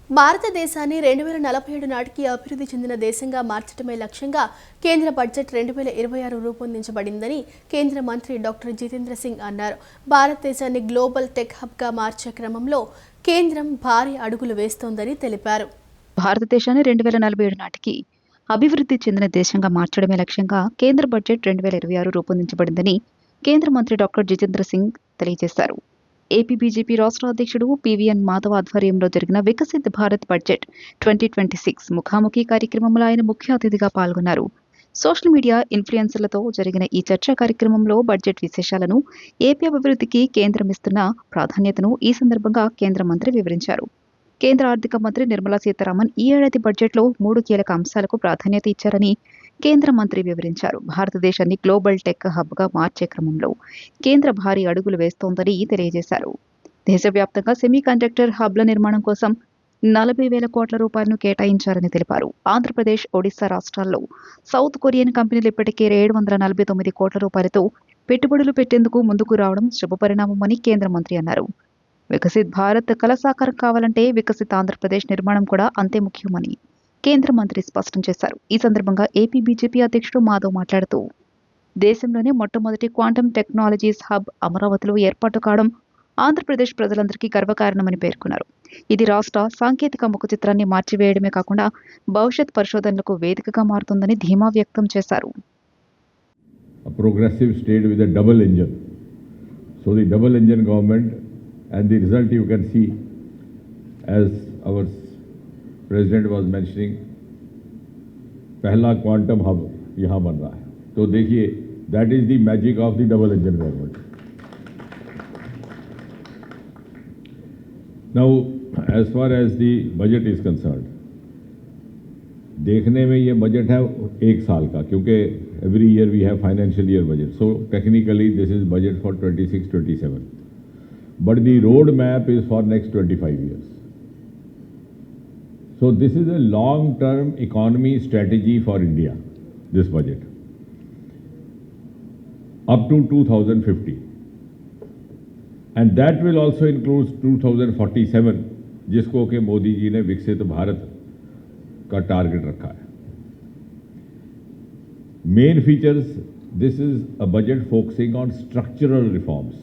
భారతదేశాన్ని 2047 నాటికి అభివృద్ధి చెందిన దేశంగా మార్చడమే లక్ష్యంగా కేంద్ర బడ్జెట్ 2026 రూపొందించబడిందని కేంద్ర మంత్రి డాక్టర్ జితేంద్ర సింగ్ అన్నారు. భారతదేశాన్ని గ్లోబల్ టెక్ హబ్గా మార్చే క్రమంలో కేంద్రం భారీ అడుగులు వేస్తోందని తెలిపారు. భారతదేశాన్ని 2047 నాటికి అభివృద్ధి చెందిన దేశంగా మార్చడమే లక్ష్యంగా కేంద్ర బడ్జెట్ 2026 రూపొందించబడిందని కేంద్ర మంత్రి డాక్టర్ జితేంద్ర సింగ్ తెలియజేశారు. ఏపీ బీజేపీ రాష్ట్ర అధ్యక్షుడు పివిఎన్ మాధవ్ ఆధ్వర్యంలో జరిగిన వికసిత్ భారత్ బడ్జెట్ 2026 ముఖాముఖి కార్యక్రమంలో ఆయన ముఖ్య అతిథిగా పాల్గొన్నారు. సోషల్ మీడియా ఇన్ఫ్లుయెన్సర్లతో జరిగిన ఈ చర్చా కార్యక్రమంలో బడ్జెట్ విశేషాలను, ఏపీ అభివృద్ధికి కేంద్రం ఇస్తున్న ప్రాధాన్యతను ఈ సందర్భంగా కేంద్ర మంత్రి వివరించారు. కేంద్ర ఆర్థిక మంత్రి నిర్మలా సీతారామన్ ఈ ఏడాది బడ్జెట్లో 3 కీలక అంశాలకు ప్రాధాన్యత ఇచ్చారని కేంద్ర మంత్రి వివరించారు. భారతదేశాన్ని గ్లోబల్ టెక్ హబ్గా మార్చే క్రమంలో కేంద్ర భారీ అడుగులు వేస్తోందని తెలియజేశారు. దేశవ్యాప్తంగా సెమీ కండక్టర్ హబ్ల నిర్మాణం కోసం 40,000 కోట్ల రూపాయలను కేటాయించారని తెలిపారు. ఆంధ్రప్రదేశ్, ఒడిశా రాష్ట్రాల్లో సౌత్ కొరియన్ కంపెనీలు ఇప్పటికే 749 కోట్ల రూపాయలతో పెట్టుబడులు పెట్టేందుకు ముందుకు రావడం శుభపరిణామమని కేంద్ర మంత్రి అన్నారు. వికసిత్ భారత్ కల సాకారం కావాలంటే వికసిత్ ఆంధ్రప్రదేశ్ నిర్మాణం కూడా అంతే ముఖ్యమని కేంద్ర మంత్రి స్పష్టం చేశారు. ఈ సందర్భంగా ఏపీ బీజేపీ అధ్యక్షుడు మాధవ్ మాట్లాడుతూ, దేశంలోనే మొట్టమొదటి క్వాంటమ్ టెక్నాలజీస్ హబ్ అమరావతిలో ఏర్పాటు కావడం ఆంధ్రప్రదేశ్ ప్రజలందరికీ గర్వకారణమని పేర్కొన్నారు. ఇది రాష్ట్ర సాంకేతిక ముఖ చిత్రాన్ని మార్చివేయడమే కాకుండా భవిష్యత్ పరిశోధనలకు వేదికగా మారుతుందని ధీమా వ్యక్తం చేశారు. Progressive state with a double engine. So the double engine government, and the result you can see, as our president was mentioning, पहला क्वांटम हब यहाँ बन रहा है. तो देखिए, that is the magic of the double engine government. Now, as far as the budget is concerned, देखने में ये बजट है एक साल का, क्योंकि every year we have financial year budget. So technically this is budget for 26-27. But the road map is for next 25 years. So this is a long-term economy strategy for India, this budget, up to 2050. And that will also include 2047, जिसको कि मोदी जी ने विकसित भारत का target रखा है. Main features, this is a budget focusing on structural reforms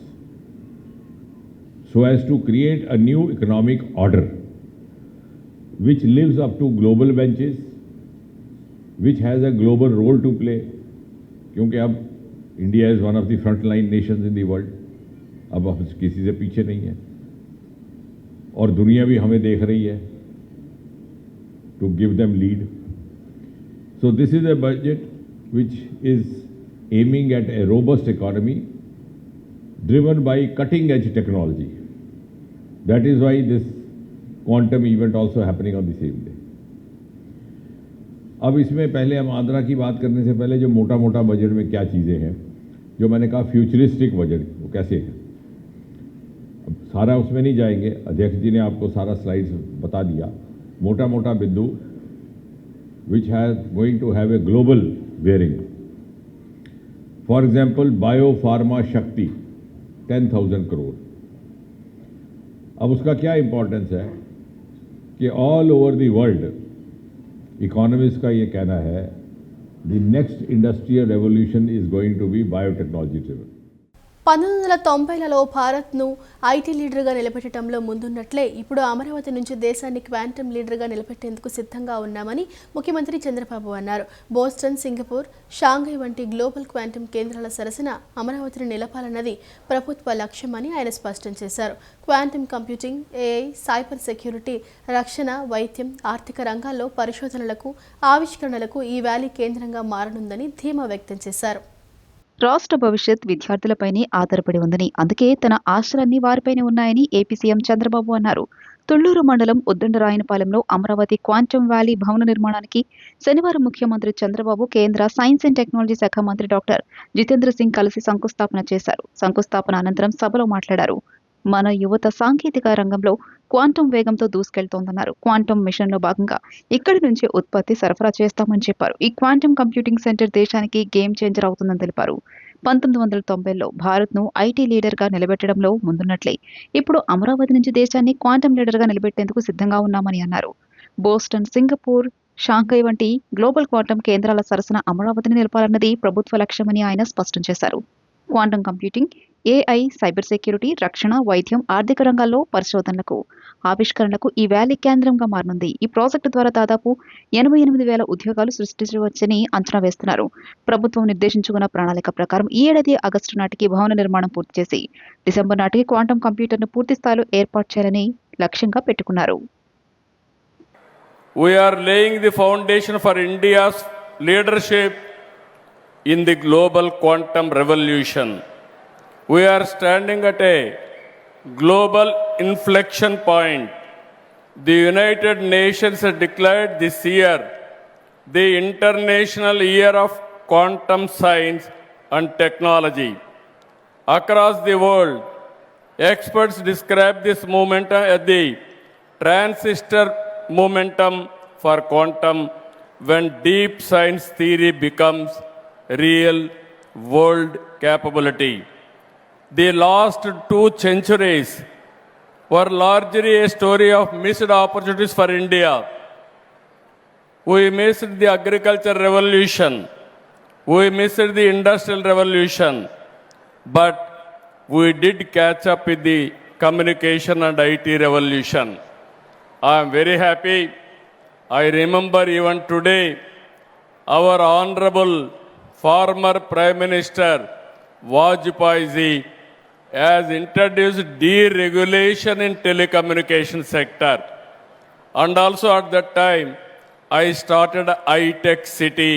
so as to create a new economic order which lives up to global benches, which has a global role to play, क्योंकि अब India is one of the frontline nations in the world. अब हम किसी से पीछे नहीं है और दुनिया भी हमें देख रही है to give them lead. So this is a budget which is aiming at a robust economy driven by cutting edge technology. That is why this quantum event also happening on the same day. अब इसमें पहले हम आंध्रा की बात करने से पहले जो मोटा मोटा बजट में क्या चीज़ें हैं, जो मैंने कहा फ्यूचरिस्टिक बजट, वो कैसे है. अब सारा उसमें नहीं जाएंगे, अध्यक्ष जी ने आपको सारा स्लाइड्स बता दिया. मोटा मोटा बिंदु which has going to have a global bearing. For example, biopharma Shakti 10,000 crore. अब उसका क्या इंपॉर्टेंस है कि all over the world economist का ये कहना है the next industrial revolution is going to be biotechnology driven. 1990లలో భారత్ను ఐటీ లీడర్గా నిలబెట్టడంలో ముందున్నట్లే ఇప్పుడు అమరావతి నుంచి దేశాన్ని క్వాంటమ్ లీడర్గా నిలబెట్టేందుకు సిద్ధంగా ఉన్నామని ముఖ్యమంత్రి చంద్రబాబు అన్నారు. బోస్టన్, సింగపూర్, షాంఘై వంటి గ్లోబల్ క్వాంటమ్ కేంద్రాల సరసన అమరావతిని నిలపాలన్నది ప్రభుత్వ లక్ష్యమని ఆయన స్పష్టం చేశారు. Quantum computing, AI, cyber security, రక్షణ, వైద్యం, ఆర్థిక రంగాల్లో పరిశోధనలకు, ఆవిష్కరణలకు ఈ వ్యాలీ కేంద్రంగా మారనుందని ధీమా వ్యక్తం చేశారు. రాష్ట్ర భవిష్యత్ విద్యార్థులపైనే ఆధారపడి ఉందని, అందుకే తన ఆశలన్నీ వారిపైనే ఉన్నాయని ఏపీ సీఎం చంద్రబాబు అన్నారు. తుళ్లూరు మండలం ఉద్దండరాయనపాలెంలో అమరావతి క్వాంటమ్ వ్యాలీ భవన నిర్మాణానికి శనివారం ముఖ్యమంత్రి చంద్రబాబు, కేంద్ర సైన్స్ అండ్ టెక్నాలజీ శాఖ మంత్రి డాక్టర్ జితేంద్ర సింగ్ కలిసి శంకుస్థాపన చేశారు. శంకుస్థాపన అనంతరం సభలో మాట్లాడారు. మన యువత సాంకేతిక రంగంలో క్వాంటమ్ వేగంతో దూసుకెళ్తోందన్నారు. క్వాంటమ్ మిషన్లో భాగంగా ఇక్కడి నుంచి ఉత్పత్తి, సరఫరా చేస్తామని చెప్పారు. ఈ క్వాంటమ్ కంప్యూటింగ్ సెంటర్ దేశానికి గేమ్ చేంజర్ అవుతుందని తెలిపారు. 1990లో భారత్ను ఐటీ లీడర్గా నిలబెట్టడంలో ముందున్నట్లే ఇప్పుడు అమరావతి నుంచి దేశాన్ని క్వాంటం లీడర్గా నిలబెట్టేందుకు సిద్ధంగా ఉన్నామని అన్నారు. బోస్టన్, సింగపూర్, షాంఘై వంటి గ్లోబల్ క్వాంటం కేంద్రాల సరసన అమరావతిని నిలపాలన్నది ప్రభుత్వ లక్ష్యమని ఆయన స్పష్టం చేశారు. Quantum computing, AI, cyber security, రక్షణ, వైద్యం, ఆర్థిక రంగాల్లో పరిశోధనలకు, ఆవిష్కరణలకు ఈ వ్యాలీ కేంద్రంగా మారనుంది. ఈ ప్రాజెక్టు ద్వారా దాదాపు 88,000 ఉద్యోగాలు సృష్టించవచ్చని అంచనా వేస్తున్నారు. ప్రభుత్వం నిర్దేశించుకున్న ప్రణాళిక ప్రకారం ఈ ఏడాది ఆగస్టు నాటికి భవన నిర్మాణం పూర్తి చేసి డిసెంబర్ నాటికి క్వాంటం కంప్యూటర్ను పూర్తి స్థాయిలో ఏర్పాటు చేయాలని లక్ష్యంగా పెట్టుకున్నారు. We are laying the foundation for India's leadership in the global quantum revolution. We are standing at a global inflection point. The United Nations has declared this year the International Year of Quantum Science and Technology. Across the world, experts describe this momentum as the transistor momentum for quantum, when deep science theory becomes real world capability. The last 2 centuries were largely a story of missed opportunities for India. We missed the agriculture revolution. We missed the industrial revolution. But we did catch up with the communication and IT revolution. I am very happy. I remember even today our honorable former Prime Minister Vajpayee ji has introduced deregulation in telecommunication sector. And also at that time, I started iTech City,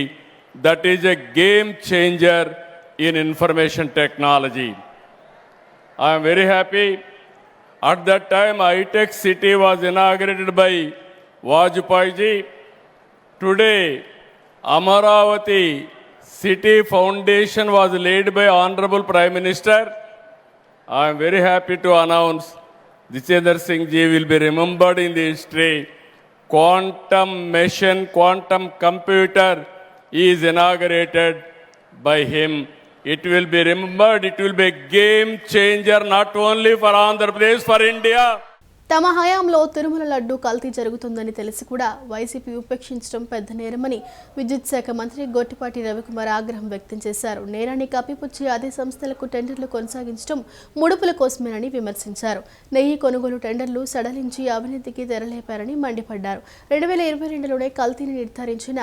that is a game changer in information technology. I am very happy. At that time, iTech City was inaugurated by Vajpayee ji. Today, Amaravati City Foundation was laid by Honorable Prime Minister. I am very happy to announce Jitendra Singh ji will be remembered in the history. Quantum machine, quantum computer is inaugurated by him. It will be remembered, it will be a game changer not only for Andhra Pradesh, for India. తమ హయాంలో తిరుమల లడ్డు కల్తీ జరుగుతుందని తెలిసి కూడా YCP ఉపేక్షించడం పెద్ద నేరమని విద్యుత్ శాఖ మంత్రి గొట్టిపాటి రవికుమార్ ఆగ్రహం వ్యక్తం చేశారు. నేరాన్ని కప్పిపుచ్చి అదే సంస్థలకు టెండర్లు కొనసాగించడం ముడుపుల కోసమేనని విమర్శించారు. నెయ్యి కొనుగోలు టెండర్లు సడలించి అవినీతికి తెరలేపారని మండిపడ్డారు. 2022లోనే కల్తీని నిర్ధారించిన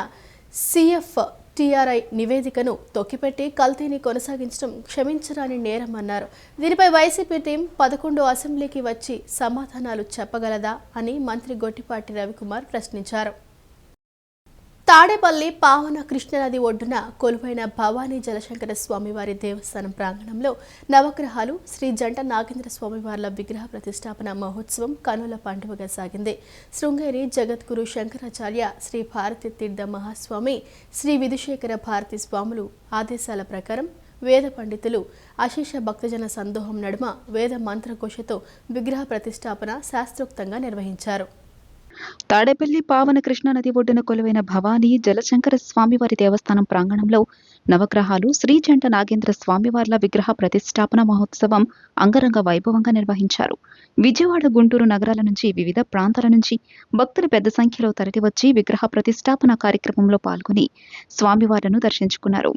CFTRI నివేదికను తొక్కిపెట్టి కల్తీని కొనసాగించడం క్షమించరాని నేరం అన్నారు. దీనిపై వైసీపీ టీం 11 అసెంబ్లీకి వచ్చి సమాధానాలు చెప్పగలదా అని మంత్రి గొట్టిపాటి రవికుమార్ ప్రశ్నించారు. తాడేపల్లి పావన కృష్ణానది ఒడ్డున కొలువైన భవానీ జలశంకర స్వామివారి దేవస్థానం ప్రాంగణంలో నవగ్రహాలు శ్రీ జంట నాగేంద్ర స్వామివార్ల విగ్రహ ప్రతిష్టాపన మహోత్సవం కనుల పండుగగా సాగింది. శృంగేరి జగద్గురు శంకరాచార్య శ్రీ భారతి తీర్థ మహాస్వామి శ్రీ విధుశేఖర భారతి స్వాములు ఆదేశాల ప్రకారం వేద పండితులు అశేష భక్తజన సందోహం నడుమ వేద మంత్రఘోషతో విగ్రహ ప్రతిష్టాపన శాస్త్రోక్తంగా నిర్వహించారు. తాడేపల్లి పావన కృష్ణానది ఒడ్డున కొలువైన భవానీ జలశంకర స్వామివారి దేవస్థానం ప్రాంగణంలో నవగ్రహాలు శ్రీ జంట నాగేంద్ర స్వామివార్ల విగ్రహ ప్రతిష్టాపన మహోత్సవం అంగరంగ వైభవంగా నిర్వహించారు. విజయవాడ, గుంటూరు నగరాల నుంచి వివిధ ప్రాంతాల నుంచి భక్తులు పెద్ద సంఖ్యలో తరలివచ్చి విగ్రహ ప్రతిష్టాపన కార్యక్రమంలో పాల్గొని స్వామివార్లను దర్శించుకున్నారు.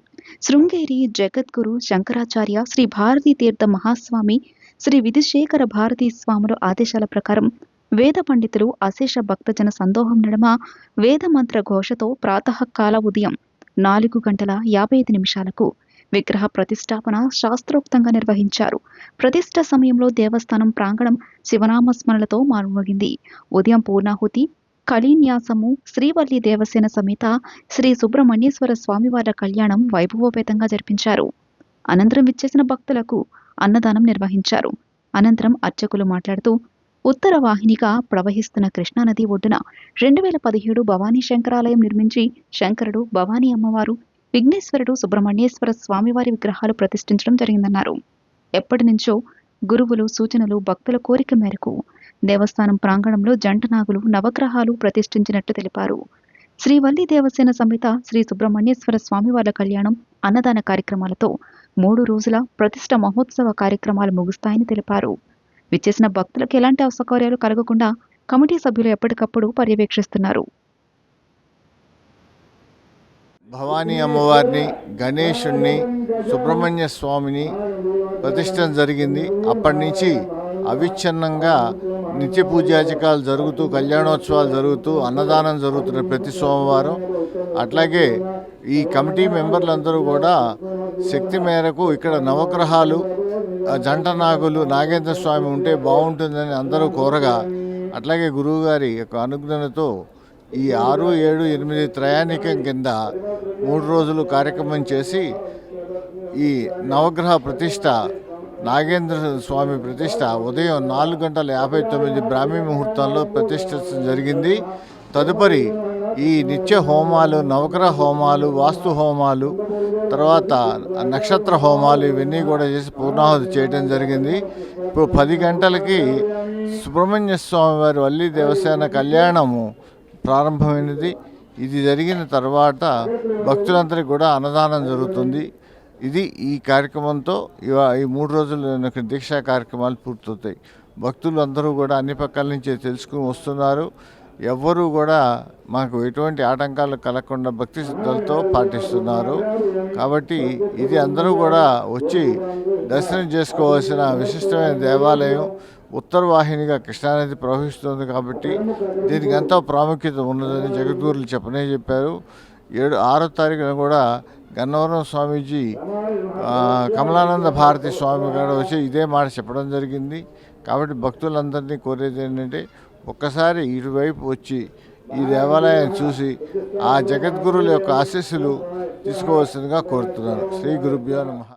శృంగేరి జగద్గురు శంకరాచార్య శ్రీ భారతీ తీర్థ మహాస్వామి శ్రీ విధుశేఖర భారతీ స్వాముల ఆదేశాల ప్రకారం వేద పండితులు అశేష భక్తజన సందోహం నడుమ వేద మంత్ర ఘోషతో ప్రాతకాల ఉదయం 4:55 విగ్రహ ప్రతిష్టాపన శాస్త్రోక్తంగా నిర్వహించారు. ప్రతిష్ఠ సమయంలో దేవస్థానం ప్రాంగణం శివనామస్మరణలతో మారుమోగింది. ఉదయం పూర్ణాహుతి, కళీన్యాసము, శ్రీవల్లి దేవసేన సమేత శ్రీ సుబ్రహ్మణ్యేశ్వర స్వామివార్ల కళ్యాణం వైభవోపేతంగా జరిపించారు. అనంతరం విచ్చేసిన భక్తులకు అన్నదానం నిర్వహించారు. అనంతరం అర్చకులు మాట్లాడుతూ ఉత్తర వాహినిగా ప్రవహిస్తున్న కృష్ణానది ఒడ్డున 2017 భవానీ శంకరాలయం నిర్మించి శంకరుడు, భవానీ అమ్మవారు, విఘ్నేశ్వరుడు, సుబ్రహ్మణ్యేశ్వర స్వామివారి విగ్రహాలు ప్రతిష్ఠించడం జరిగిందన్నారు. ఎప్పటి నుంచో గురువులు సూచనలు, భక్తుల కోరిక మేరకు దేవస్థానం ప్రాంగణంలో జంటనాగులు, నవగ్రహాలు ప్రతిష్ఠించినట్టు తెలిపారు. శ్రీవల్లి దేవసేన సమేత శ్రీ సుబ్రహ్మణ్యేశ్వర స్వామివార్ల కళ్యాణం అన్నదాన కార్యక్రమాలతో 3 రోజుల ప్రతిష్ట మహోత్సవ కార్యక్రమాలు ముగుస్తాయని తెలిపారు. విచ్చేసిన భక్తులకు ఎలాంటి అసౌకర్యాలు కలగకుండా కమిటీ సభ్యులు ఎప్పటికప్పుడు పర్యవేక్షిస్తున్నారు. భవానీ అమ్మవారిని, గణేశుణ్ణి, సుబ్రహ్మణ్య స్వామిని ప్రతిష్టం జరిగింది. అప్పటి నుంచి అవిచ్ఛిన్నంగా నిత్య పూజాచకాలు జరుగుతూ, కళ్యాణోత్సవాలు జరుగుతూ, అన్నదానం జరుగుతున్న ప్రతి సోమవారం. అట్లాగే ఈ కమిటీ మెంబర్లందరూ కూడా శక్తి మేరకు ఇక్కడ నవగ్రహాలు, జంట నాగులు, నాగేంద్ర స్వామి ఉంటే బాగుంటుందని అందరూ కోరగా, అట్లాగే గురువుగారి యొక్క అనుజ్ఞతో ఈ 6, 7, 8 త్రయాణికం కింద 3 రోజులు కార్యక్రమం చేసి ఈ నవగ్రహ ప్రతిష్ట, నాగేంద్ర స్వామి ప్రతిష్ట ఉదయం 4:59 బ్రాహ్మీ ముహూర్తంలో ప్రతిష్ఠించడం జరిగింది. తదుపరి ఈ నిత్య హోమాలు, నవగ్రహ హోమాలు, వాస్తు హోమాలు, తర్వాత నక్షత్ర హోమాలు ఇవన్నీ కూడా చేసి పూర్ణాహుతి చేయడం జరిగింది. ఇప్పుడు 10 గంటలకి సుబ్రహ్మణ్య స్వామి వారి వల్లి దేవసేన కళ్యాణము ప్రారంభమైనది. ఇది జరిగిన తర్వాత భక్తులందరికీ కూడా అన్నదానం జరుగుతుంది. ఇది ఈ కార్యక్రమంతో ఈ 3 రోజుల దీక్షా కార్యక్రమాలు పూర్తవుతాయి. భక్తులు అందరూ కూడా అన్ని పక్కల నుంచి తెలుసుకుని వస్తున్నారు. ఎవ్వరూ కూడా మాకు ఎటువంటి ఆటంకాలు కలగకుండా భక్తి శ్రద్ధలతో పాటిస్తున్నారు. కాబట్టి ఇది అందరూ కూడా వచ్చి దర్శనం చేసుకోవాల్సిన విశిష్టమైన దేవాలయం. ఉత్తర వాహినిగా కృష్ణానది ప్రవహిస్తుంది కాబట్టి దీనికి ఎంతో ప్రాముఖ్యత ఉన్నదని జగద్గురులు చెప్పారు. 6వ తారీఖున కూడా గన్నవరం స్వామీజీ, కమలానంద భారతి స్వామి కూడా వచ్చి ఇదే మాట చెప్పడం జరిగింది. కాబట్టి భక్తులందరినీ కోరేది ఏంటంటే ఒక్కసారి ఇటువైపు వచ్చి ఈ దేవాలయాన్ని చూసి ఆ జగద్గురుల యొక్క ఆశీస్సులు తీసుకోవాల్సిందిగా కోరుతున్నాను. శ్రీ గురుభ్యో నమః.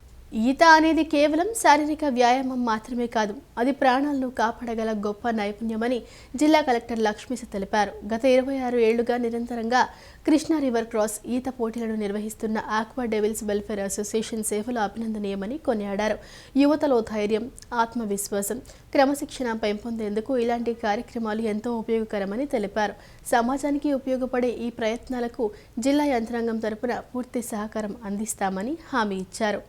ఈత అనేది కేవలం శారీరక వ్యాయామం మాత్రమే కాదు, అది ప్రాణాలను కాపాడగల గొప్ప నైపుణ్యమని జిల్లా కలెక్టర్ లక్ష్మీశ తెలిపారు. గత 26 ఏళ్లుగా నిరంతరంగా కృష్ణా రివర్ క్రాస్ ఈత పోటీలను నిర్వహిస్తున్న ఆక్వా డెవిల్స్ వెల్ఫేర్ అసోసియేషన్ సేవలు అభినందనీయమని కొనియాడారు. యువతలో ధైర్యం, ఆత్మవిశ్వాసం, క్రమశిక్షణ పెంపొందేందుకు ఇలాంటి కార్యక్రమాలు ఎంతో ఉపయోగకరమని తెలిపారు. సమాజానికి ఉపయోగపడే ఈ ప్రయత్నాలకు జిల్లా యంత్రాంగం తరపున పూర్తి సహకారం అందిస్తామని హామీ ఇచ్చారు.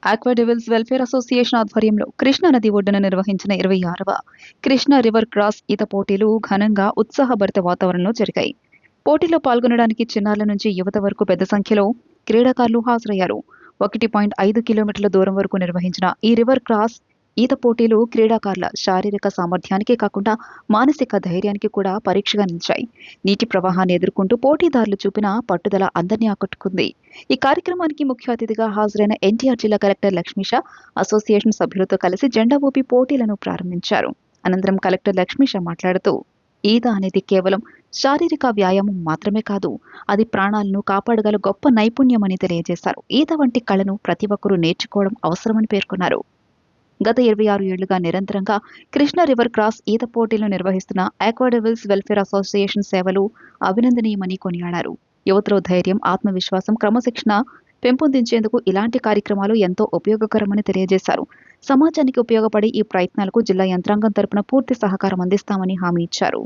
ఆక్వా డెవిల్స్ వెల్ఫేర్ అసోసియేషన్ ఆధ్వర్యంలో కృష్ణా నది ఒడ్డున నిర్వహించిన 26వ కృష్ణా రివర్ క్రాస్ ఈత పోటీలు ఘనంగా ఉత్సాహభరిత వాతావరణంలో జరిగాయి. పోటీలో పాల్గొనడానికి చిన్నారుల నుంచి యువత వరకు పెద్ద సంఖ్యలో క్రీడాకారులు హాజరయ్యారు. 1.5 కిలోమీటర్ల దూరం వరకు నిర్వహించిన ఈ రివర్ క్రాస్ ఈత పోటీలు క్రీడాకారుల శారీరక సామర్థ్యానికే కాకుండా మానసిక ధైర్యానికి కూడా పరీక్షగా నిలిచాయి. నీటి ప్రవాహాన్ని ఎదుర్కొంటూ పోటీదారులు చూపిన పట్టుదల అందరినీ ఆకట్టుకుంది. ఈ కార్యక్రమానికి ముఖ్య అతిథిగా హాజరైన ఎన్టీఆర్ జిల్లా కలెక్టర్ లక్ష్మీశ అసోసియేషన్ సభ్యులతో కలిసి జెండా ఊపి పోటీలను ప్రారంభించారు. అనంతరం కలెక్టర్ లక్ష్మీశ మాట్లాడుతూ, ఈత అనేది కేవలం శారీరక వ్యాయామం మాత్రమే కాదు, అది ప్రాణాలను కాపాడగల గొప్ప నైపుణ్యమని తెలియజేశారు. ఈత వంటి కళను ప్రతి ఒక్కరూ నేర్చుకోవడం అవసరమని పేర్కొన్నారు. గత 26 ఏళ్లుగా నిరంతరంగా కృష్ణా రివర్ క్రాస్ ఈత పోటీలు నిర్వహిస్తున్న ఆక్వా డెవిల్స్ వెల్ఫేర్ అసోసియేషన్ సేవలు అభినందనీయమని కొనియాడారు. యువతలో ధైర్యం, ఆత్మవిశ్వాసం, క్రమశిక్షణ పెంపొందించేందుకు ఇలాంటి కార్యక్రమాలు ఎంతో ఉపయోగకరమని తెలియజేశారు. సమాజానికి ఉపయోగపడే ఈ ప్రయత్నాలకు జిల్లా యంత్రాంగం తరపున పూర్తి సహకారం అందిస్తామని హామీ ఇచ్చారు.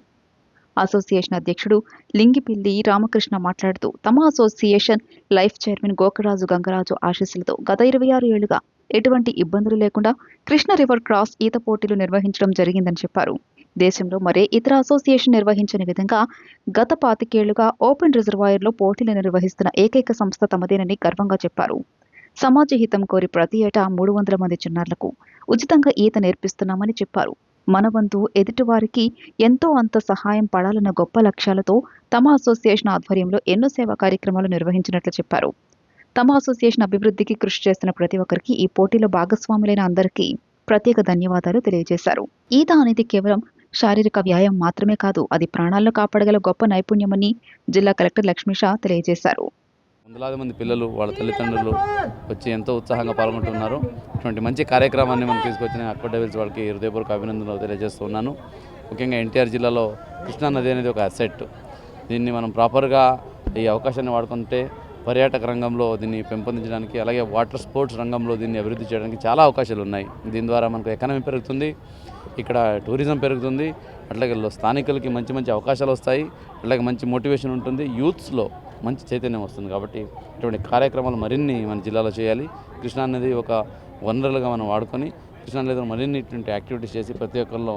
అసోసియేషన్ అధ్యక్షుడు లింగిపిల్లి రామకృష్ణ మాట్లాడుతూ, తమ association life chairman Gokaraju Gangaraju ఆశీస్సులతో గత 26 ఏళ్లుగా ఎటువంటి ఇబ్బందులు లేకుండా కృష్ణా రివర్ క్రాస్ ఈత పోటీలు నిర్వహించడం జరిగిందని చెప్పారు. దేశంలో మరే ఇతర అసోసియేషన్ నిర్వహించని విధంగా గత 25 ఏళ్లుగా ఓపెన్ రిజర్వాయర్లో పోటీలు నిర్వహిస్తున్న ఏకైక సంస్థ తమదేనని గర్వంగా చెప్పారు. సమాజ హితం కోరి ప్రతి ఏటా 300 మంది చిన్నారులకు ఉచితంగా ఈత నేర్పిస్తున్నామని చెప్పారు. మన వంతు ఎదుటివారికి ఎంతో అంత సహాయం పడాలన్న గొప్ప లక్ష్యాలతో తమ అసోసియేషన్ ఆధ్వర్యంలో ఎన్నో సేవా కార్యక్రమాలు నిర్వహించినట్లు చెప్పారు. తమ అసోసియేషన్ అభివృద్ధికి కృషి చేస్తున్న ప్రతి ఒక్కరికి, ఈ పోటీలో భాగస్వాములైన అందరికీ ప్రత్యేక ధన్యవాదాలు తెలియజేశారు. ఈత అనేది కేవలం శారీరక వ్యాయామం మాత్రమే కాదు, అది ప్రాణాలను కాపాడగల గొప్ప నైపుణ్యమని జిల్లా కలెక్టర్ లక్ష్మీశ తెలియజేశారు. వందలాది మంది పిల్లలు, వాళ్ళ తల్లిదండ్రులు వచ్చి ఎంతో ఉత్సాహంగా పాల్గొంటున్నారు. ఇటువంటి మంచి కార్యక్రమాన్ని మనం తీసుకొచ్చిన ఆక్వా డెవిల్స్ వాళ్ళకి హృదయపూర్వక అభినందనలు తెలియజేస్తున్నాను. ముఖ్యంగా ఎన్టీఆర్ జిల్లాలో కృష్ణా నది అనేది ఒక అసెట్. దీన్ని మనం ప్రాపర్గా ఈ అవకాశాన్ని వాడుకుంటే పర్యాటక రంగంలో దీన్ని పెంపొందించడానికి, అలాగే వాటర్ స్పోర్ట్స్ రంగంలో దీన్ని అభివృద్ధి చేయడానికి చాలా అవకాశాలు ఉన్నాయి. దీని ద్వారా మనకు ఎకానమీ పెరుగుతుంది, ఇక్కడ టూరిజం పెరుగుతుంది, అట్లాగే స్థానికులకి మంచి మంచి అవకాశాలు వస్తాయి, అట్లాగే మంచి మోటివేషన్ ఉంటుంది, యూత్స్లో మంచి చైతన్యం వస్తుంది. కాబట్టి ఇటువంటి కార్యక్రమాలు మరిన్ని మన జిల్లాలో చేయాలి. కృష్ణా నది ఒక వనరులుగా మనం వాడుకొని కృష్ణా నదిలో మరిన్ని ఇటువంటి యాక్టివిటీస్ చేసి ప్రతి ఒక్కరిలో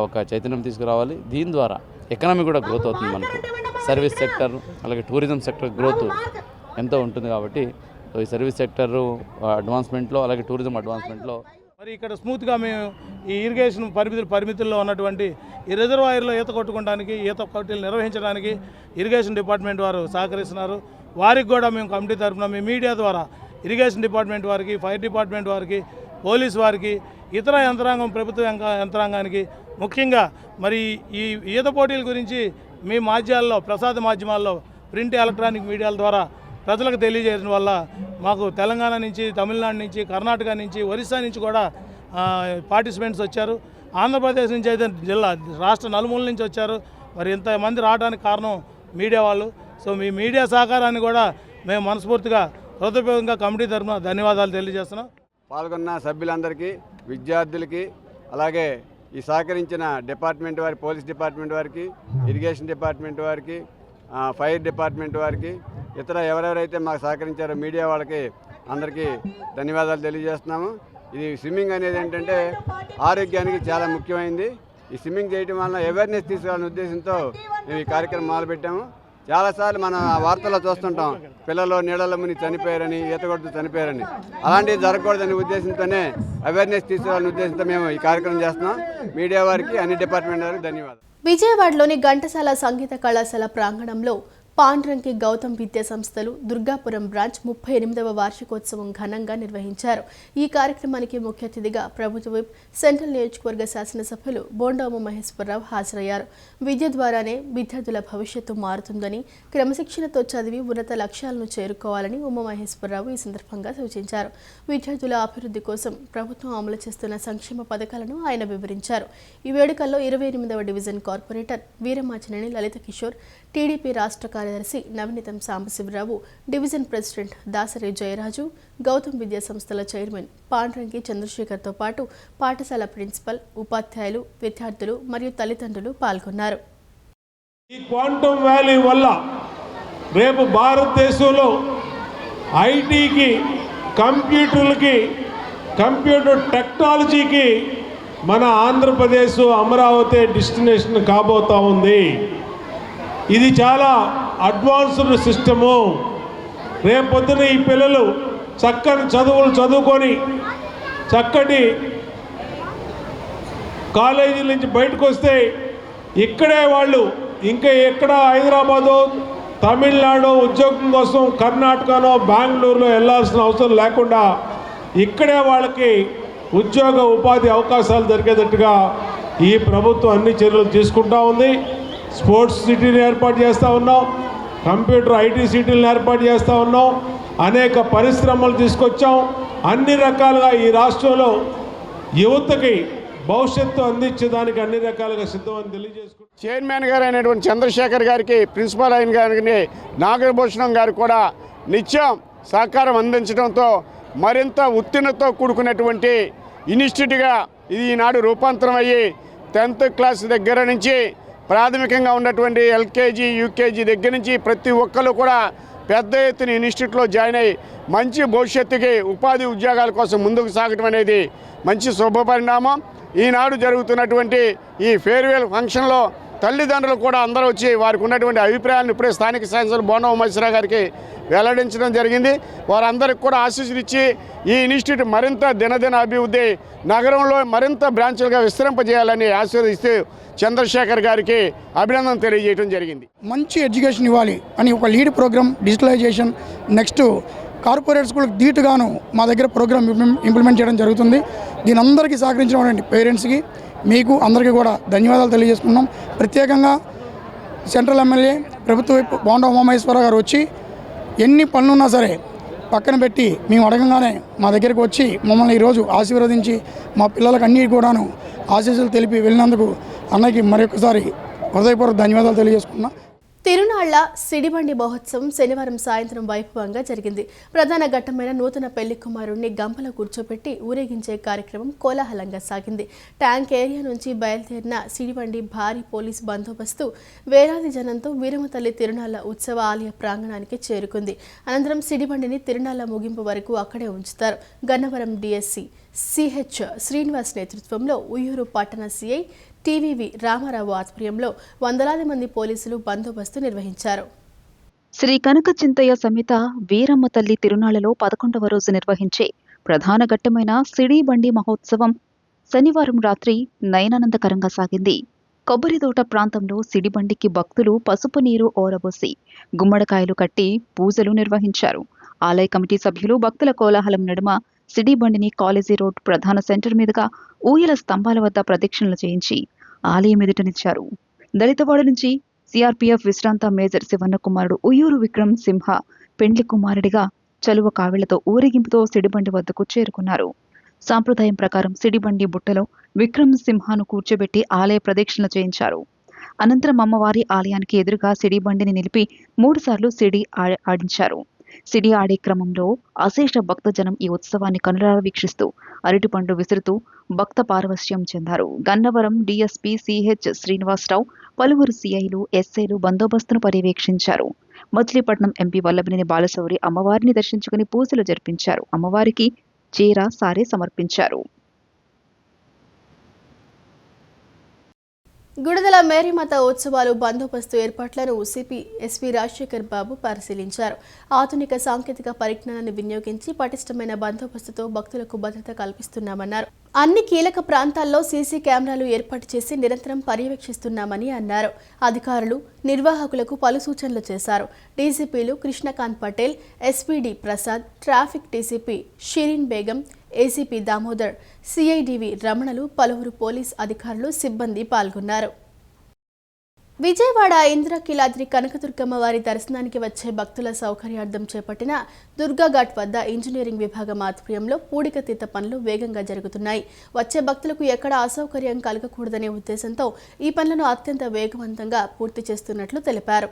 ఒక చైతన్యం తీసుకురావాలి. దీని ద్వారా ఎకనామీ కూడా గ్రోత్ అవుతుంది. మనకు సర్వీస్ సెక్టర్ అలాగే టూరిజం సెక్టర్ గ్రోత్ ఎంతో ఉంటుంది. కాబట్టి ఈ సర్వీస్ సెక్టర్ అడ్వాన్స్మెంట్లో అలాగే టూరిజం అడ్వాన్స్మెంట్లో మరి ఇక్కడ స్మూత్గా మేము ఈ ఇరిగేషన్ పరిమితుల్లో ఉన్నటువంటి ఈ రిజర్వాయర్లో ఈత కొట్టుకోవడానికి, ఈత పోటీలు నిర్వహించడానికి ఇరిగేషన్ డిపార్ట్మెంట్ వారు సహకరిస్తున్నారు. వారికి కూడా మేము కమిటీ తరఫున మీ మీడియా ద్వారా ఇరిగేషన్ డిపార్ట్మెంట్ వారికి, ఫైర్ డిపార్ట్మెంట్ వారికి, పోలీస్ వారికి, ఇతర యంత్రాంగం, ప్రభుత్వ యంత్రాంగానికి ముఖ్యంగా మరి ఈ ఈత పోటీల గురించి మీ మాధ్యాల్లో, ప్రసాద మాధ్యమాల్లో, ప్రింట్, ఎలక్ట్రానిక్ మీడియాల ద్వారా ప్రజలకు తెలియజేయడం వల్ల మాకు తెలంగాణ నుంచి, తమిళనాడు నుంచి, కర్ణాటక నుంచి, ఒరిస్సా నుంచి కూడా పార్టిసిపెంట్స్ వచ్చారు. ఆంధ్రప్రదేశ్ నుంచి అయితే రాష్ట్ర నలుమూల నుంచి వచ్చారు. మరి ఇంతమంది రావడానికి కారణం మీడియా వాళ్ళు. సో మీ మీడియా సహకారాన్ని కూడా మేము మనస్ఫూర్తిగా హృదయపూర్వకంగా కమిటీ తరఫున ధన్యవాదాలు తెలియజేస్తున్నాం. పాల్గొన్న సభ్యులందరికీ, విద్యార్థులకి, అలాగే ఈ సహకరించిన డిపార్ట్మెంట్ వారి, పోలీస్ డిపార్ట్మెంట్ వారికి, ఇరిగేషన్ డిపార్ట్మెంట్ వారికి, ఫైర్ డిపార్ట్మెంట్ వారికి, ఇతర ఎవరెవరైతే మాకు సహకరించారో మీడియా వాళ్ళకి అందరికీ ధన్యవాదాలు తెలియజేస్తున్నాము. ఇది స్విమ్మింగ్ అనేది ఏంటంటే ఆరోగ్యానికి చాలా ముఖ్యమైనది. ఈ స్విమ్మింగ్ చేయడం వలన అవేర్నెస్ తీసుకురావాలనే ఉద్దేశంతో మేము ఈ కార్యక్రమం మొదలుపెట్టాము. చాలాసార్లు మనం వార్తల్లో చూస్తుంటాం, పిల్లలు నీళ్ళలో ముని చనిపోయారని, ఈత కొడుతూ చనిపోయారని. అలాంటివి జరగకూడదనే ఉద్దేశంతోనే అవేర్నెస్ తీసుకురావాలనే ఉద్దేశంతో మేము ఈ కార్యక్రమం చేస్తున్నాం. మీడియా వారికి, అన్ని డిపార్ట్మెంట్ వారికి ధన్యవాదాలు. విజయవాడలోని ఘంటసాల సంగీత కళాశాల ప్రాంగణంలో పాండ్రంకి గౌతమ్ విద్యా సంస్థలు దుర్గాపురం బ్రాంచ్ 38వ వార్షికోత్సవం ఘనంగా నిర్వహించారు. ఈ కార్యక్రమానికి ముఖ్య అతిథిగా ప్రభుత్వ విప్, సెంట్రల్ నియోజకవర్గ శాసనసభ్యులు బోండా ఉమామహేశ్వరరావు హాజరయ్యారు. విద్య ద్వారానే విద్యార్థుల భవిష్యత్తు మారుతుందని, క్రమశిక్షణతో చదివి ఉన్నత లక్ష్యాలను చేరుకోవాలని ఉమామహేశ్వరరావు ఈ సందర్భంగా సూచించారు. విద్యార్థుల అభివృద్ధి కోసం ప్రభుత్వం అమలు చేస్తున్న సంక్షేమ పథకాలను ఆయన వివరించారు. ఈ వేడుకల్లో 28వ డివిజన్ కార్పొరేటర్ వీరమాచినేని లలిత కిషోర్, టీడీపీ రాష్ట్ర కార్యదర్శి నవనీతం సాంబశివరావు, డివిజన్ ప్రెసిడెంట్ దాసరి జయరాజు, గౌతమ్ విద్యా సంస్థల చైర్మన్ పాండ్రంకి చంద్రశేఖర్తో పాటు పాఠశాల ప్రిన్సిపల్, ఉపాధ్యాయులు, విద్యార్థులు మరియు తల్లిదండ్రులు పాల్గొన్నారు. ఈ క్వాంటమ్ వ్యాలీ వల్ల రేపు భారతదేశంలో ఐటీకి, కంప్యూటర్లకి, కంప్యూటర్ టెక్నాలజీకి మన ఆంధ్రప్రదేశ్ అమరావతి డెస్టినేషన్ కాబోతా ఉంది. ఇది చాలా అడ్వాన్స్డ్ సిస్టము. రేపొద్దున ఈ పిల్లలు చక్కని చదువులు చదువుకొని చక్కటి కాలేజీల నుంచి బయటకు వస్తే ఇక్కడే వాళ్ళు ఇంకా ఎక్కడ హైదరాబాదు, తమిళనాడు ఉద్యోగం కోసం కర్ణాటకనో, బెంగళూరులో వెళ్ళాల్సిన అవసరం లేకుండా ఇక్కడే వాళ్ళకి ఉద్యోగ ఉపాధి అవకాశాలు దొరికేటట్టుగా ఈ ప్రభుత్వం అన్ని చర్యలు తీసుకుంటా ఉంది. స్పోర్ట్స్ సిటీని ఏర్పాటు చేస్తూ ఉన్నాం, కంప్యూటర్ ఐటీ సిటీలను ఏర్పాటు చేస్తూ ఉన్నాం, అనేక పరిశ్రమలు తీసుకొచ్చాం. అన్ని రకాలుగా ఈ రాష్ట్రంలో యువతకి భవిష్యత్తు అందించేదానికి అన్ని రకాలుగా సిద్ధమని తెలియజేసుకుంటాం. చైర్మన్ గారు అయినటువంటి చంద్రశేఖర్ గారికి, ప్రిన్సిపల్ అయిన గారికి, నాగభూషణం గారు కూడా నిత్యం సహకారం అందించడంతో మరింత ఉత్తీర్ణతో కూడుకున్నటువంటి ఇన్స్టిట్యూట్గా ఇది ఈనాడు రూపాంతరం అయ్యి 10th క్లాస్ దగ్గర నుంచి ప్రాథమికంగా ఉన్నటువంటి ఎల్కేజీ, యూకేజీ దగ్గర నుంచి ప్రతి ఒక్కరు కూడా పెద్ద ఎత్తున ఇన్స్టిట్యూట్లో జాయిన్ అయ్యి మంచి భవిష్యత్తుకి ఉపాధి ఉద్యోగాల కోసం ముందుకు సాగడం అనేది మంచి శుభపరిణామం. ఈనాడు జరుగుతున్నటువంటి ఈ ఫేర్వెల్ ఫంక్షన్లో తల్లిదండ్రులు కూడా అందరూ వచ్చి వారికి ఉన్నటువంటి అభిప్రాయాలను ఇప్పుడే స్థానిక శాసనసభ్యులు బోండా ఉమామహేశ్వరరావు గారికి వెల్లడించడం జరిగింది. వారందరికీ కూడా ఆశీస్సులు ఇచ్చి ఈ ఇన్స్టిట్యూట్ మరింత దినదిన అభివృద్ధి, నగరంలో మరింత బ్రాంచులుగా విస్తరింపజేయాలని ఆశీర్వదిస్తూ చంద్రశేఖర్ గారికి అభినందన తెలియజేయడం జరిగింది. మంచి ఎడ్యుకేషన్ ఇవ్వాలి అని ఒక lead programme, digitalisation, next corporate స్కూల్కి ధీటుగాను మా దగ్గర ప్రోగ్రామ్ ఇంప్లిమెంట్ చేయడం జరుగుతుంది. దీని అందరికీ సహకరించినటువంటి పేరెంట్స్కి, మీకు అందరికీ కూడా ధన్యవాదాలు తెలియజేసుకున్నాం. ప్రత్యేకంగా సెంట్రల్ ఎమ్మెల్యే, ప్రభుత్వ వైపు బోండా ఉమామహేశ్వరరావు గారు వచ్చి ఎన్ని పనులున్నా సరే పక్కన పెట్టి మేము అడగంగానే మా దగ్గరికి వచ్చి మమ్మల్ని ఈరోజు ఆశీర్వదించి మా పిల్లలకు అన్నీ కూడాను ఆశీస్సులు తెలిపి వెళ్ళినందుకు అన్నకి మరొకసారి హృదయపూర్వక ధన్యవాదాలు తెలియజేసుకున్నా. తిరునాళ్ల సిడిబండి మహోత్సవం శనివారం సాయంత్రం వైభవంగా జరిగింది. ప్రధాన ఘట్టమైన నూతన పెళ్లి కుమారుణ్ణి గంపలో కూర్చోపెట్టి ఊరేగించే కార్యక్రమం కోలాహలంగా సాగింది. ట్యాంక్ ఏరియా నుంచి బయలుదేరిన సిడిబండి భారీ పోలీస్ బందోబస్తు వేలాది జనంతో వీరమతల్లి తిరునాళ్ల ఉత్సవ ఆలయ ప్రాంగణానికి చేరుకుంది. అనంతరం సిడిబండిని తిరునాళ్ల ముగింపు వరకు అక్కడే ఉంచుతారు. గన్నవరం డీఎస్సీ సిహెచ్ శ్రీనివాస్ నేతృత్వంలో ఉయ్యూరు పట్టణ సిఐ టీవీవి రామారావు ఆధ్వర్యంలో వందలాది మంది పోలీసులు బందోబస్తు నిర్వహించారు. శ్రీ కనక చింతయ్య సమేత వీరమ్మ తల్లి తిరునాళ్లలో 11వ రోజు నిర్వహించే ప్రధాన ఘట్టమైన సిడిబండి మహోత్సవం శనివారం రాత్రి నయనానందకరంగా సాగింది. కొబ్బరితోట ప్రాంతంలో సిడిబండికి భక్తులు పసుపు నీరు ఓరబోసి గుమ్మడికాయలు కట్టి పూజలు నిర్వహించారు. ఆలయ కమిటీ సభ్యులు భక్తుల కోలాహలం నడుమ సిడిబండిని కాలేజీ రోడ్ ప్రధాన సెంటర్ మీదుగా ఊయల స్తంభాల వద్ద ప్రదక్షిణలు చేయించి ఆలయం ఎదుటనిచ్చారు. దళితవాడ నుంచి సిఆర్పీఎఫ్ విశ్రాంత మేజర్ శివన్న కుమారుడు ఉయ్యూరు విక్రమ్ సింహ పెండ్లి కుమారుడిగా చలువ కావిళ్లతో ఊరేగింపుతో సిడిబండి వద్దకు చేరుకున్నారు. సాంప్రదాయం ప్రకారం సిడిబండి బుట్టలో విక్రమ్ సింహను కూర్చోబెట్టి ఆలయ ప్రదక్షిణలు చేయించారు. అనంతరం అమ్మవారి ఆలయానికి ఎదురుగా సిడిబండిని నిలిపి 3 సార్లు సిడి ఆడించారు. సిడి ఆడే క్రమంలో అశేష భక్తజనం ఈ ఉత్సవాన్ని కనులారా వీక్షిస్తూ అరటిపండు విసురుతూ భక్త పారవశ్యం చెందారు. గన్నవరం డీఎస్పీ సిహెచ్ శ్రీనివాసరావు, పలువురు సిఐలు, ఎస్ఐలు బందోబస్తును పర్యవేక్షించారు. మచిలీపట్నం ఎంపీ వల్లభనేని బాలశౌరి అమ్మవారిని దర్శించుకుని పూజలు జరిపించారు. అమ్మవారికి చీర, సారే సమర్పించారు. గుడిదల మేరీమాత ఉత్సవాలు బందోబస్తు ఏర్పాట్లను సిపి ఎస్వి రాజశేఖర్ బాబు పరిశీలించారు. ఆధునిక సాంకేతిక పరిజ్ఞానాన్ని వినియోగించి పటిష్టమైన బందోబస్తుతో భక్తులకు భద్రత కల్పిస్తున్నామన్నారు. అన్ని కీలక ప్రాంతాల్లో సీసీ కెమెరాలు ఏర్పాటు చేసి నిరంతరం పర్యవేక్షిస్తున్నామని అన్నారు. అధికారులు, నిర్వాహకులకు పలు సూచనలు చేశారు. డీసీపీలు Krishnakanth Patel, SPD Prasad, traffic DCP Shirin Begum, ACP Damodar, CI D V రమణలు, పలువురు పోలీస్ అధికారులు, సిబ్బంది పాల్గొన్నారు. విజయవాడ ఇంద్రకీలాద్రి కనకదుర్గమ్మ వారి దర్శనానికి వచ్చే భక్తుల సౌకర్యార్థం చేపట్టిన దుర్గాఘాట్ వద్ద ఇంజనీరింగ్ విభాగం ఆధ్వర్యంలో పూడికతీత పనులు వేగంగా జరుగుతున్నాయి. వచ్చే భక్తులకు ఎక్కడ అసౌకర్యం కలగకూడదనే ఉద్దేశంతో ఈ పనులను అత్యంత వేగవంతంగా పూర్తి చేస్తున్నట్లు తెలిపారు.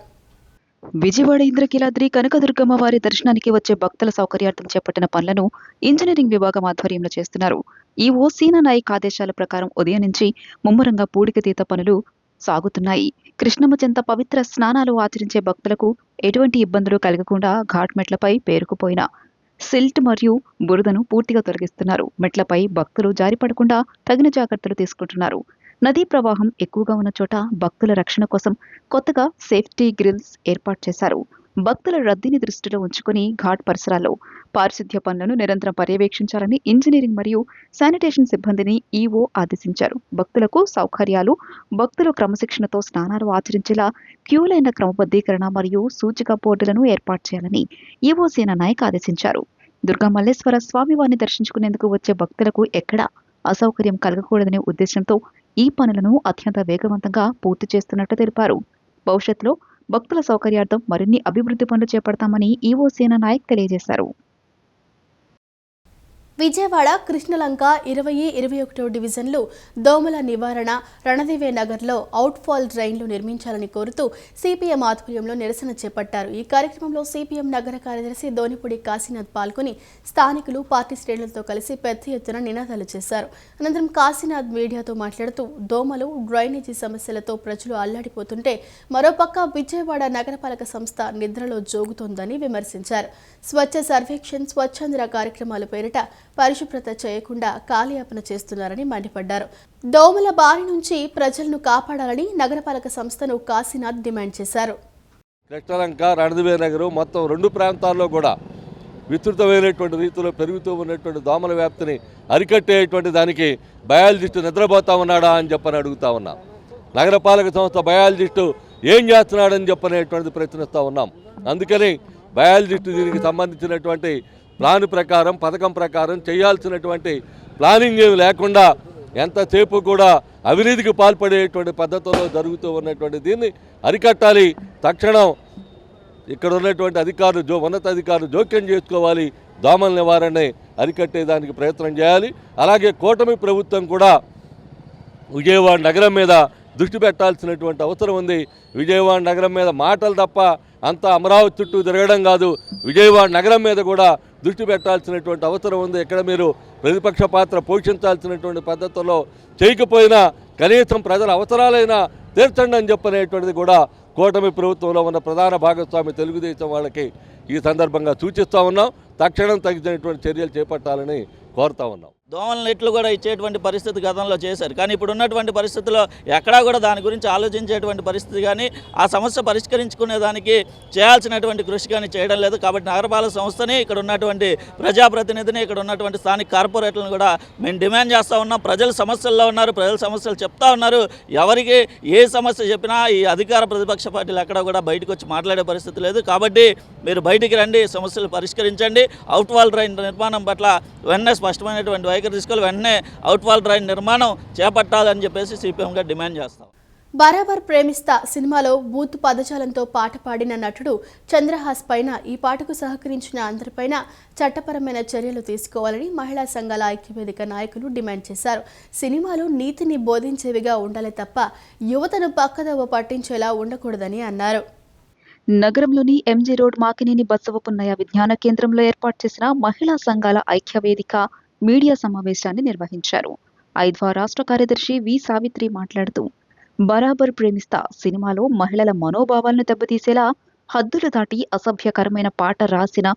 విజయవాడ ఇంద్రకీలాద్రి కనకదుర్గమ్మ వారి దర్శనానికి వచ్చే భక్తుల సౌకర్యార్థం చేపట్టిన పనులను ఇంజనీరింగ్ విభాగం ఆధ్వర్యంలో చేస్తున్నారు. ఈవో సీనా నాయక్ ఆదేశాల ప్రకారం ఉదయం నుంచి ముమ్మరంగా పూడికతీత పనులు సాగుతున్నాయి. కృష్ణమ్మ చెంత పవిత్ర స్నానాలు ఆచరించే భక్తులకు ఎటువంటి ఇబ్బందులు కలగకుండా ఘాట్ మెట్లపై పేరుకుపోయిన సిల్ట్ మరియు బురదను పూర్తిగా తొలగిస్తున్నారు. మెట్లపై భక్తులు జారిపడకుండా తగిన జాగ్రత్తలు తీసుకుంటున్నారు. నదీ ప్రవాహం ఎక్కువగా ఉన్న చోట భక్తుల రక్షణ కోసం కొత్తగా సేఫ్టీ గ్రిల్స్ ఏర్పాటు చేశారు. భక్తుల రద్దీని దృష్టిలో ఉంచుకుని ఘాట్ పరిసరాల్లో పారిశుద్ధ్య పనులను నిరంతరం పర్యవేక్షించాలని ఇంజనీరింగ్ మరియు శానిటేషన్ సిబ్బందిని ఈవో ఆదేశించారు. భక్తులకు సౌకర్యాలు, భక్తులు క్రమశిక్షణతో స్నానాలు ఆచరించేలా క్యూలైన క్రమబద్ధీకరణ మరియు సూచిక బోర్డులను ఏర్పాటు చేయాలని ఈవో సీనా నాయక్ ఆదేశించారు. దుర్గా మల్లేశ్వర స్వామివారిని దర్శించుకునేందుకు వచ్చే భక్తులకు ఎక్కడా అసౌకర్యం కలగకూడదనే ఉద్దేశంతో ఈ పనులను అత్యంత వేగవంతంగా పూర్తి చేస్తున్నట్టు తెలిపారు. భవిష్యత్తులో భక్తుల సౌకర్యార్థం మరిన్ని అభివృద్ధి పనులు చేపడతామని ఈవో సీనా నాయక్ తెలియజేశారు. విజయవాడ కృష్ణలంక 20-21 డివిజన్లు దోమల నివారణ రణదివే నగర్లో అవుట్ఫాల్ డ్రైన్లు నిర్మించాలని కోరుతూ సిపిఎం ఆధ్వర్యంలో నిరసన చేపట్టారు. ఈ కార్యక్రమంలో సిపిఎం నగర కార్యదర్శి దోనిపూడి కాశీనాథ్ పాల్గొని స్థానికులు, పార్టీ శ్రేణులతో కలిసి పెద్ద ఎత్తున నినాదాలు చేశారు. అనంతరం కాశీనాథ్ మీడియాతో మాట్లాడుతూ డ్రైనేజీ డ్రైనేజీ సమస్యలతో ప్రజలు అల్లాడిపోతుంటే మరోపక్క విజయవాడ నగరపాలక సంస్థ నిద్రలో జోగుతోందని విమర్శించారు. స్వచ్ఛ సర్వేక్షణ్, స్వచ్ఛంద్ర కార్యక్రమాల పేరిట పరిశుభ్రత చేయకుండా కాలయాపన చేస్తున్నారని మండిపడ్డారు. దోమల బారి నుంచి ప్రజలను కాపాడాలని నగరపాలక సంస్థను కాశీనాథ్ డిమాండ్ చేశారు. కృష్ణలంక, రణదివే నగరం మొత్తం 2 ప్రాంతాల్లో కూడా విస్తృతమైనటువంటి రీతిలో పెరుగుతూ ఉన్నటువంటి దోమల వ్యాప్తిని అరికట్టేటువంటి దానికి బయాలజిస్టు నిద్రపోతా ఉన్నాడా అని చెప్పని అడుగుతా ఉన్నాం. నగరపాలక సంస్థ బయాలజిస్టు ఏం చేస్తున్నాడని చెప్పనేటువంటిది ప్రశ్నిస్తూ ఉన్నాం. అందుకని బయాలజిస్టు దీనికి సంబంధించినటువంటి ప్లాన్ ప్రకారం, పథకం ప్రకారం చేయాల్సినటువంటి ప్లానింగ్ ఏమి లేకుండా ఎంతసేపు కూడా అవినీతికి పాల్పడేటువంటి పద్ధతిలో జరుగుతూ ఉన్నటువంటి దీన్ని అరికట్టాలి. తక్షణం ఇక్కడ ఉన్నటువంటి అధికారులు, ఉన్నత అధికారులు జోక్యం చేసుకోవాలి. దోమల నివారణ అరికట్టేదానికి ప్రయత్నం చేయాలి. అలాగే కూటమి ప్రభుత్వం కూడా విజయవాడ నగరం మీద దృష్టి పెట్టాల్సినటువంటి అవసరం ఉంది. విజయవాడ నగరం మీద మాటలు తప్ప అంతా అమరావతి చుట్టూ తిరగడం కాదు, విజయవాడ నగరం మీద కూడా దృష్టి పెట్టాల్సినటువంటి అవసరం ఉంది. ఇక్కడ మీరు ప్రతిపక్ష పాత్ర పోషించాల్సినటువంటి పద్ధతుల్లో చేయకపోయినా కనీసం ప్రజల అవసరాలైనా తీర్చండి అని చెప్పనేటువంటిది కూడా కూటమి ప్రభుత్వంలో ఉన్న ప్రధాన భాగస్వామి తెలుగుదేశం వాళ్ళకి ఈ సందర్భంగా సూచిస్తూ ఉన్నాం. తక్షణం తగినటువంటి చర్యలు చేపట్టాలని కోరుతా ఉన్నాం. దోమల నెట్లు కూడా ఇచ్చేటువంటి పరిస్థితి గతంలో చేశారు, కానీ ఇప్పుడు ఉన్నటువంటి పరిస్థితుల్లో ఎక్కడా కూడా దాని గురించి ఆలోచించేటువంటి పరిస్థితి కానీ ఆ సమస్య పరిష్కరించుకునే దానికి చేయాల్సినటువంటి కృషి కానీ చేయడం లేదు. కాబట్టి నగరపాలక సంస్థని, ఇక్కడ ఉన్నటువంటి ప్రజాప్రతినిధిని, ఇక్కడ ఉన్నటువంటి స్థానిక కార్పొరేట్లను కూడా మేము డిమాండ్ చేస్తూ ఉన్నాం. ప్రజలు సమస్యల్లో ఉన్నారు, ప్రజల సమస్యలు చెప్తా ఉన్నారు. ఎవరికి ఏ సమస్య చెప్పినా ఈ అధికార ప్రతిపక్ష పార్టీలు ఎక్కడా కూడా బయటకు వచ్చి మాట్లాడే పరిస్థితి లేదు. కాబట్టి మీరు బయటికి రండి, సమస్యలు పరిష్కరించండి. అవుట్వాల్ డ్రైన్ నిర్మాణం పట్ల వెంటనే స్పష్టమైనటువంటి వైఖరి తీసుకోవాలి. వెంటనే అవుట్వాల్ డ్రైన్ నిర్మాణం చేపట్టాలని చెప్పేసి సిపిఎంగా డిమాండ్ చేస్తాం. బరాబర్ ప్రేమిస్తా సినిమాలో బూత్ పదజాలంతో పాట పాడిన నటుడు చంద్రహాస్ పైన ఈ పాటకు సహకరించిన అందరిపైన చట్టపరమైన చర్యలు తీసుకోవాలని మహిళా సంఘాల ఐక్యవేదిక నాయకులు డిమాండ్ చేశారు. సినిమాలు నీతిని బోధించేవిగా ఉండాలి తప్ప యువతను పక్కదోవ పట్టించేలా ఉండకూడదని అన్నారు. నగరంలోని ఎంజీ రోడ్ మాకినేని బసవపున్నయ్య విజ్ఞాన కేంద్రంలో ఏర్పాటు చేసిన మహిళా సంఘాల ఐక్యవేదిక మీడియా సమావేశాన్ని నిర్వహించారు. ఐద్వా రాష్ట్ర కార్యదర్శి వి సావిత్రి మాట్లాడుతూ, బరాబర్ ప్రేమిస్తా సినిమాలో మహిళల మనోభావాలను దెబ్బతీసేలా హద్దులు దాటి అసభ్యకరమైన పాట రాసిన,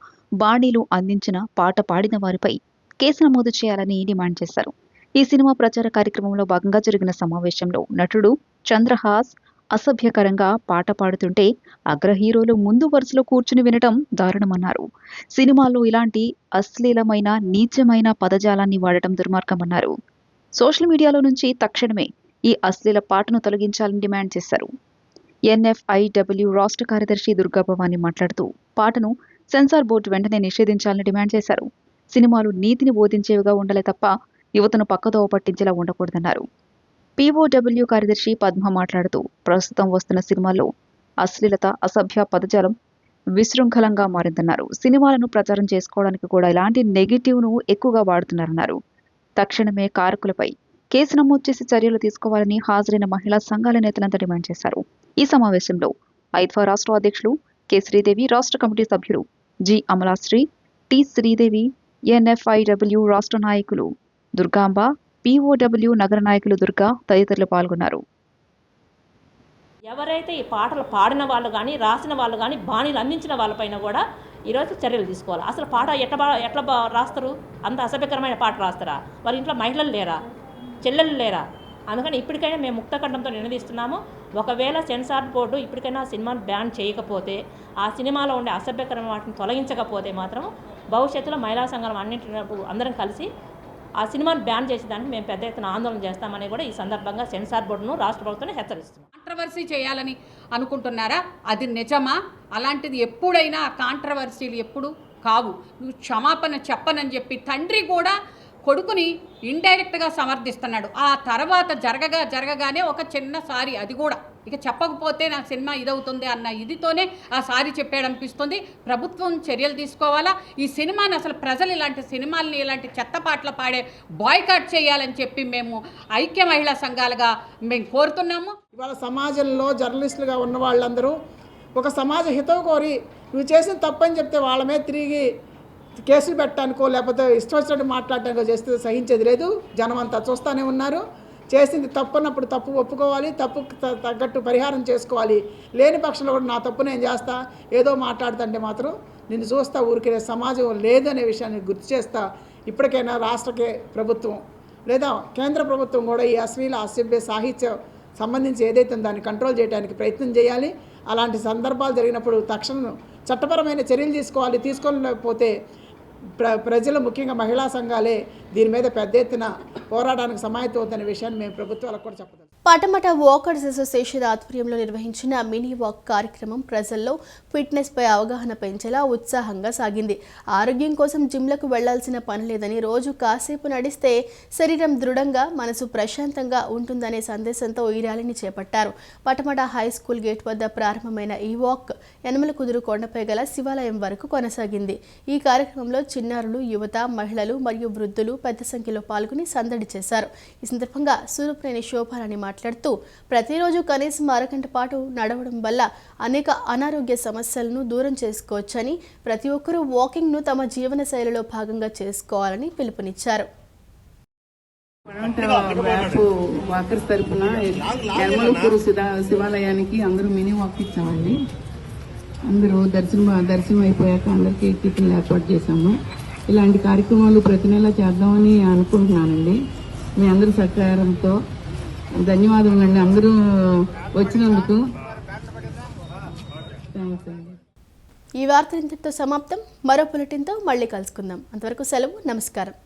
బాణీలు అందించిన, పాట పాడిన వారిపై కేసు నమోదు చేయాలని డిమాండ్ చేశారు. ఈ సినిమా ప్రచార కార్యక్రమంలో భాగంగా జరిగిన సమావేశంలో నటుడు చంద్రహాస్ అసభ్యకరంగా పాట పాడుతుంటే అగ్ర హీరోలు ముందు వరుసలో కూర్చుని వినటం దారుణమన్నారు. సినిమాల్లో ఇలాంటి అశ్లీలమైన, నీచమైన పదజాలాన్ని వాడటం దుర్మార్గమన్నారు. సోషల్ మీడియాలో నుంచి తక్షణమే ఈ అశ్లీల పాటను తొలగించాలని డిమాండ్ చేశారు. NFIW రాష్ట్ర కార్యదర్శి దుర్గాభవాని మాట్లాడుతూ, పాటను సెన్సార్ బోర్డు వెంటనే నిషేధించాలని డిమాండ్ చేశారు. సినిమాలు నీతిని బోధించేవిగా ఉండాలి తప్ప యువతను పక్కదోవ పట్టించేలా ఉండకూడదన్నారు. POW కార్యదర్శి పద్మ మాట్లాడుతూ, ప్రస్తుతం వస్తున్న సినిమాల్లో అశ్లీలత, అసభ్య పదజాలం విశృంఖలంగా మారిందన్నారు. సినిమాలను ప్రచారం చేసుకోవడానికి కూడా ఇలాంటి నెగిటివ్ను ఎక్కువగా వాడుతున్నారన్నారు. తక్షణమే కారకులపై కేసు నమోదు చేసి చర్యలు తీసుకోవాలని హాజరైన మహిళా సంఘాల నేతలంతా డిమాండ్ చేశారు. ఈ సమావేశంలో ఐద్వా రాష్ట్ర అధ్యక్షులు కె శ్రీదేవి, రాష్ట్ర కమిటీ సభ్యులు జి అమలాశ్రీ, టి శ్రీదేవి, NFIW రాష్ట్ర నాయకులు దుర్గాంబ, POW నగర నాయకులు దుర్గా తదితరులు పాల్గొన్నారు. ఎవరైతే ఈ పాటలు పాడిన వాళ్ళు కానీ, రాసిన వాళ్ళు కానీ, బాణీలు అందించిన వాళ్ళపైన కూడా ఈరోజు చర్యలు తీసుకోవాలి. అసలు పాట ఎట్లా రాస్తారు? అంత అసభ్యకరమైన పాట రాస్తారా? వాళ్ళ ఇంట్లో మహిళలు లేరా, చెల్లెలు లేరా? అందుకని ఇప్పటికైనా మేము ముక్తకంఠంతో నిలదీస్తున్నాము. ఒకవేళ సెన్సార్ బోర్డు ఇప్పటికైనా సినిమాను బ్యాన్ చేయకపోతే, ఆ సినిమాలో ఉండే అసభ్యకరమైన వాటిని తొలగించకపోతే మాత్రం భవిష్యత్తులో మహిళా సంఘం అందరం కలిసి ఆ సినిమాను బ్యాన్ చేసేదానికి మేము పెద్ద ఎత్తున ఆందోళన చేస్తామని కూడా ఈ సందర్భంగా సెన్సార్ బోర్డును రాష్ట్ర ప్రభుత్వాన్ని హెచ్చరిస్తున్నాం. కాంట్రవర్సీ చేయాలని అనుకుంటున్నారా? అది నిజమా? అలాంటిది ఎప్పుడైనా కాంట్రవర్సీలు ఎప్పుడు కావు. నువ్వు క్షమాపణ చెప్పనని చెప్పి తండ్రి కూడా కొడుకుని ఇండైరెక్ట్గా సమర్థిస్తున్నాడు. ఆ తర్వాత జరగగానే ఒక చిన్న సారీ, అది కూడా ఇక చెప్పకపోతే నా సినిమా ఇదవుతుంది అన్న ఇదితోనే ఆ సారీ చెప్పాడనిపిస్తుంది. ప్రభుత్వం చర్యలు తీసుకోవాలా. ఈ సినిమాని అసలు ప్రజలు ఇలాంటి సినిమాలని, ఇలాంటి చెత్త పాటలు పాడే బాయ్కాట్ చేయాలని చెప్పి మేము ఐక్య మహిళా సంఘాలుగా మేము కోరుతున్నాము. ఇవాళ సమాజంలో జర్నలిస్టులుగా ఉన్న వాళ్ళందరూ ఒక సమాజ హితవు కోరి నువ్వు చేసిన తప్పని చెప్తే వాళ్ళ మీద తిరిగి కేసులు పెట్టడానికో లేకపోతే ఇష్టం వచ్చినట్టు మాట్లాడటానికో చేస్తే సహించేది లేదు. జనం అంతా చూస్తూనే ఉన్నారు. చేసింది తప్పన్నప్పుడు తప్పు ఒప్పుకోవాలి, తప్పు తగ్గట్టు పరిహారం చేసుకోవాలి. లేని పక్షంలో కూడా నా తప్పు నేను చేస్తా, ఏదో మాట్లాడుతుంటే మాత్రం నిన్ను చూస్తా ఊరికే సమాజం లేదనే విషయాన్ని గుర్తు చేస్తా. ఇప్పటికైనా రాష్ట్ర ప్రభుత్వం లేదా కేంద్ర ప్రభుత్వం కూడా ఈ అశ్లీల, అసభ్య సాహిత్యం సంబంధించి ఏదైతే దాన్ని కంట్రోల్ చేయడానికి ప్రయత్నం చేయాలి. అలాంటి సందర్భాలు జరిగినప్పుడు తక్షణం చట్టపరమైన చర్యలు తీసుకోవాలి. తీసుకోలేకపోతే ప్రజలు, ముఖ్యంగా మహిళా సంఘాలే దీని మీద పెద్ద ఎత్తున పోరాటానికి సమాయత్తవుతున్న విషయాన్ని మేము ప్రభుత్వాలకు కూడా చెప్పగలం. పటమట వాకర్స్ అసోసియేషన్ ఆధ్వర్యంలో నిర్వహించిన మినీ వాక్ కార్యక్రమం ప్రజల్లో ఫిట్నెస్ పై అవగాహన పెంచేలా ఉత్సాహంగా సాగింది. ఆరోగ్యం కోసం జిమ్లకు వెళ్లాల్సిన పని లేదని, రోజు కాసేపు నడిస్తే శరీరం దృఢంగా, మనసు ప్రశాంతంగా ఉంటుందనే సందేశంతో ఈ ర్యాలీని చేపట్టారు. పటమట హై స్కూల్ గేట్ వద్ద ప్రారంభమైన ఈ వాక్ యనమలకుదురు కొండపై గల శివాలయం వరకు కొనసాగింది. ఈ కార్యక్రమంలో చిన్నారులు, యువత, మహిళలు మరియు వృద్ధులు పెద్ద సంఖ్యలో పాల్గొని సందడి చేశారు. ఈ సందర్భంగా సూరప్రేని శోభారాణి మాట్లాడుతూ ప్రతిరోజు కనీసం అరగంట పాటు నడవడం వల్ల అనేక అనారోగ్య సమస్యలను దూరం చేసుకోవచ్చని, ప్రతి ఒక్కరూ వాకింగ్ను తమ జీవన శైలిలో భాగంగా చేసుకోవాలని పిలుపునిచ్చారు. వాకర్స్ తరఫున యనమలూరు శివాలయానికి అందరూ మినీ వాక్ ఇచ్చామండి. అందరూ దర్శనం అయిపోయాక అందరికీ టిఫిన్లు ఏర్పాటు చేశాము. ఇలాంటి కార్యక్రమాలు ప్రతి నెల చేద్దామని అనుకుంటున్నానండి. మీ అందరి సహకారంతో ధన్యవాదములండి అందరూ వచ్చినందుకు. థ్యాంక్స్ అండి. ఈ వార్త ఇంతటితో సమాప్తం. మరో బులెటిన్తో మళ్ళీ కలుసుకుందాం. అంతవరకు సెలవు. నమస్కారం.